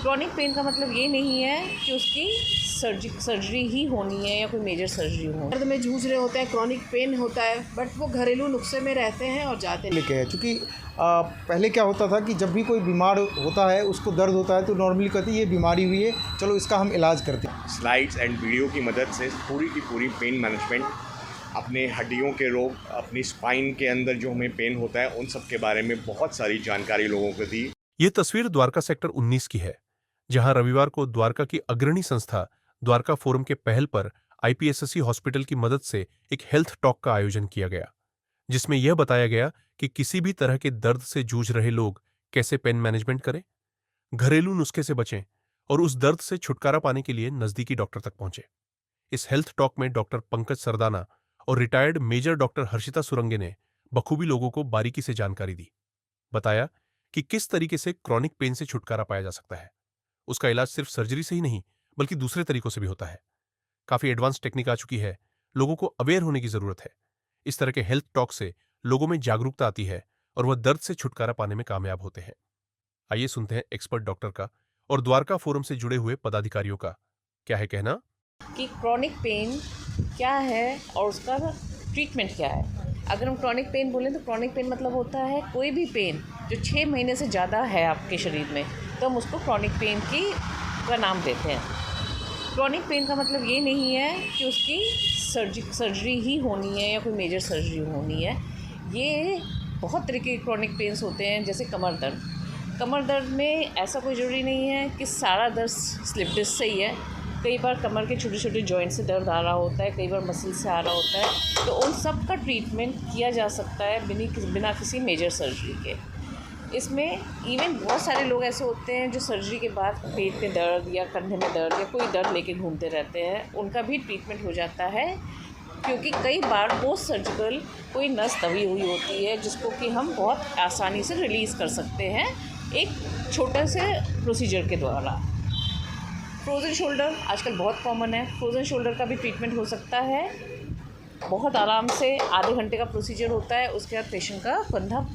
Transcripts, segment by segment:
Chronic pain का मतलब ये नहीं है कि उसकी सर्जरी ही होनी है या कोई मेजर सर्जरी हो। दर्द में जूझ रहे होते हैं, क्रॉनिक पेन होता है, बट वो घरेलू नुस्खे में रहते हैं और जाते नहीं। लेके है क्योंकि पहले क्या होता था कि जब भी कोई बीमार होता है, उसको दर्द होता है, तो नॉर्मली कहते हैं ये बीमारी हुई है, चलो इसका हम इलाज करते हैं। स्लाइड्स एंड वीडियो की मदद से पूरी की पूरी पेन मैनेजमेंट, अपने हड्डियों के रोग, अपनी स्पाइन के अंदर जो हमें पेन होता है, उन सब के बारे में बहुत सारी जानकारी लोगों को दी। ये तस्वीर द्वारका सेक्टर 19 की है, जहां रविवार को द्वारका की अग्रणी संस्था द्वारका फोरम के पहल पर आईपीएससी हॉस्पिटल की मदद से एक हेल्थ टॉक का आयोजन किया गया, जिसमें यह बताया गया कि किसी भी तरह के दर्द से जूझ रहे लोग कैसे पेन मैनेजमेंट करें, घरेलू नुस्खे से बचें और उस दर्द से छुटकारा पाने के लिए नजदीकी डॉक्टर तक पहुंचे। इस हेल्थ टॉक में डॉक्टर पंकज सरदाना और रिटायर्ड मेजर डॉक्टर हर्षिता सुरंगे ने बखूबी लोगों को बारीकी से जानकारी दी। बताया कि किस तरीके से क्रॉनिक पेन से छुटकारा पाया जा सकता है। उसका इलाज सिर्फ सर्जरी से ही नहीं बल्कि दूसरे तरीकों से भी होता है। काफी एडवांस टेक्निक आ चुकी है, लोगों को अवेयर होने की जरूरत है। इस तरह के हेल्थ टॉक से लोगों में जागरूकता आती है और वह दर्द से छुटकारा पाने में कामयाब होते हैं। आइए सुनते हैं एक्सपर्ट डॉक्टर का और द्वारका फोरम से जुड़े हुए पदाधिकारियों का क्या है कहना कि क्रॉनिक पेन क्या है और उसका ट्रीटमेंट क्या है। अगर हम क्रॉनिक पेन बोलें तो क्रॉनिक पेन मतलब होता है कोई भी पेन जो 6 महीने से ज़्यादा है आपके शरीर में, तो हम उसको क्रॉनिक पेन का नाम देते हैं। क्रॉनिक पेन का मतलब ये नहीं है कि उसकी सर्जरी ही होनी है या कोई मेजर सर्जरी होनी है। ये बहुत तरह के क्रॉनिक पेन्स होते हैं, जैसे कमर दर्द। कमर दर्द में ऐसा कोई ज़रूरी नहीं है कि सारा दर्द स्लिप डिस्क से ही है। कई बार कमर के छोटे छोटे जॉइंट से दर्द आ रहा होता है, कई बार मसल से आ रहा होता है, तो उन सब का ट्रीटमेंट किया जा सकता है बिना किसी मेजर सर्जरी के। इसमें इवन बहुत सारे लोग ऐसे होते हैं जो सर्जरी के बाद पेट में दर्द या कंधे में दर्द या कोई दर्द लेके घूमते रहते हैं, उनका भी ट्रीटमेंट हो जाता है, क्योंकि कई बार पोस्ट सर्जिकल कोई नस दबी हुई होती है जिसको कि हम बहुत आसानी से रिलीज़ कर सकते हैं एक छोटे से प्रोसीजर के द्वारा। फ्रोज़न शोल्डर आजकल बहुत कॉमन है। फ्रोज़न शोल्डर का भी ट्रीटमेंट हो सकता है, बहुत आराम से आधे घंटे का प्रोसीजर होता है, उसके बाद पेशेंट का कंधा।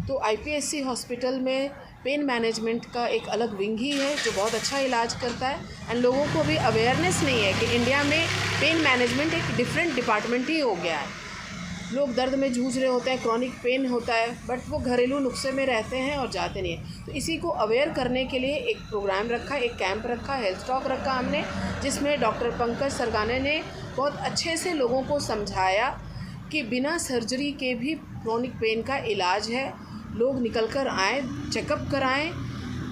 तो आईपीएससी हॉस्पिटल में पेन मैनेजमेंट का एक अलग विंग ही है जो बहुत अच्छा इलाज करता है। एंड लोगों को भी अवेयरनेस नहीं है कि इंडिया में पेन मैनेजमेंट एक डिफरेंट डिपार्टमेंट ही हो गया है। लोग दर्द में जूझ रहे होते हैं, क्रॉनिक पेन होता है, बट वो घरेलू नुस्खे में रहते हैं और जाते नहीं हैं। तो इसी को अवेयर करने के लिए एक प्रोग्राम रखा, एक कैंप रखा, हेल्थ टॉक रखा हमने, जिसमें डॉक्टर पंकज सरगाने ने बहुत अच्छे से लोगों को समझाया कि बिना सर्जरी के भी क्रॉनिक पेन का इलाज है। लोग निकल कर आएँ, चेकअप कराएँ,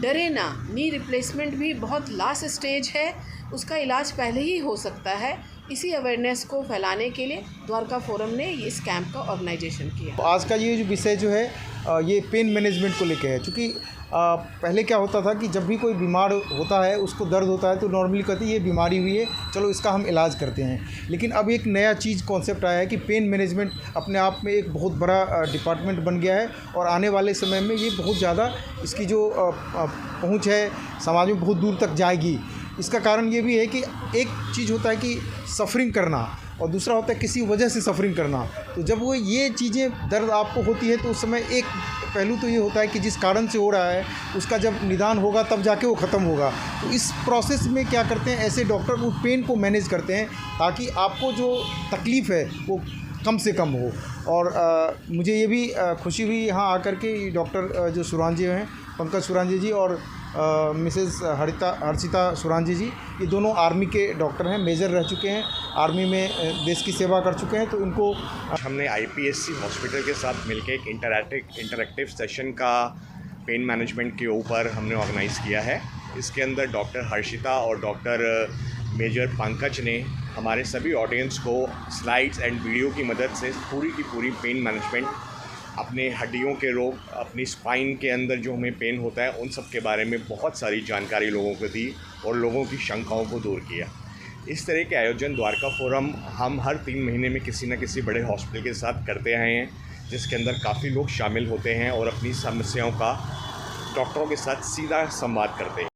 डरे ना। नी रिप्लेसमेंट भी बहुत लास्ट स्टेज है, उसका इलाज पहले ही हो सकता है। इसी अवेयरनेस को फैलाने के लिए द्वारका फोरम ने इस कैंप का ऑर्गेनाइजेशन किया। आज का ये जो विषय जो है ये पेन मैनेजमेंट को लेके है, क्योंकि पहले क्या होता था कि जब भी कोई बीमार होता है, उसको दर्द होता है, तो नॉर्मली कहते हैं ये बीमारी हुई है, चलो इसका हम इलाज करते हैं। लेकिन अब एक नया चीज़ कॉन्सेप्ट आया है कि पेन मैनेजमेंट अपने आप में एक बहुत बड़ा डिपार्टमेंट बन गया है और आने वाले समय में ये बहुत ज़्यादा इसकी जो पहुँच है समाज में बहुत दूर तक जाएगी। इसका कारण ये भी है कि एक चीज़ होता है कि सफ़रिंग करना और दूसरा होता है किसी वजह से सफ़रिंग करना। तो जब वो ये चीज़ें दर्द आपको होती है तो उस समय एक पहलू तो ये होता है कि जिस कारण से हो रहा है उसका जब निदान होगा तब जाके वो ख़त्म होगा। तो इस प्रोसेस में क्या करते हैं, ऐसे डॉक्टर वो पेन को मैनेज करते हैं ताकि आपको जो तकलीफ़ है वो कम से कम हो। और मुझे ये भी खुशी हुई यहाँ आकर के डॉक्टर जो सुरांजे हैं, पंकज सुरांजे जी और मिसेस हर्षिता सुरांजे जी, ये दोनों आर्मी के डॉक्टर हैं, मेजर रह चुके हैं, आर्मी में देश की सेवा कर चुके हैं। तो इनको हमने आईपीएससी हॉस्पिटल के साथ मिलकर एक इंटरैक्टिव सेशन का पेन मैनेजमेंट के ऊपर हमने ऑर्गेनाइज़ किया है। इसके अंदर डॉक्टर हर्षिता और डॉक्टर मेजर पंकज ने हमारे सभी ऑडियंस को स्लाइड्स एंड वीडियो की मदद से पूरी की पूरी पेन मैनेजमेंट, अपने हड्डियों के रोग, अपनी स्पाइन के अंदर जो हमें पेन होता है, उन सब के बारे में बहुत सारी जानकारी लोगों को दी और लोगों की शंकाओं को दूर किया। इस तरह के आयोजन द्वारका फोरम हम हर 3 महीने में किसी न किसी बड़े हॉस्पिटल के साथ करते आए हैं, जिसके अंदर काफ़ी लोग शामिल होते हैं और अपनी समस्याओं का डॉक्टरों के साथ सीधा संवाद करते हैं।